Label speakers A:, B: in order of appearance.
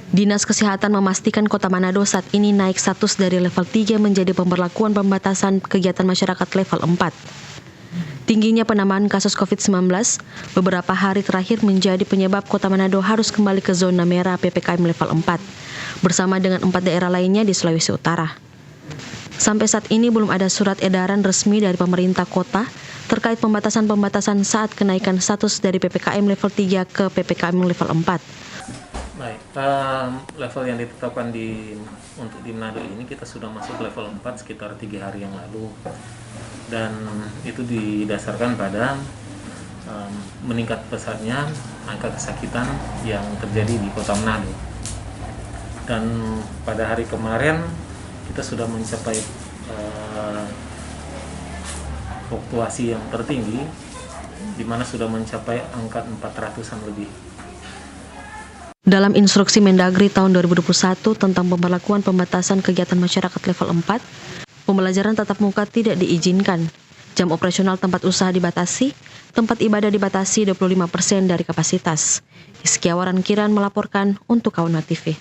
A: Dinas Kesehatan memastikan Kota Manado saat ini naik status dari level 3 menjadi pemberlakuan pembatasan kegiatan masyarakat level 4. Tingginya penambahan kasus COVID-19 beberapa hari terakhir menjadi penyebab Kota Manado harus kembali ke zona merah PPKM level 4 bersama dengan 4 daerah lainnya di Sulawesi Utara. Sampai saat ini belum ada surat edaran resmi dari pemerintah kota terkait pembatasan-pembatasan saat kenaikan status dari PPKM level 3 ke PPKM level 4.
B: Baik, level yang ditetapkan untuk di Manado ini kita sudah masuk level 4 sekitar 3 hari yang lalu, dan itu didasarkan pada meningkat pesatnya angka kesakitan yang terjadi di Kota Manado. Dan pada hari kemarin kita sudah mencapai fluktuasi yang tertinggi, di mana sudah mencapai angka 400-an lebih.
A: Dalam instruksi Mendagri tahun 2021 tentang pemberlakuan pembatasan kegiatan masyarakat level 4, pembelajaran tatap muka tidak diizinkan. Jam operasional tempat usaha dibatasi, tempat ibadah dibatasi 25% dari kapasitas. Hizkiawaran Kiran melaporkan untuk Kauna TV.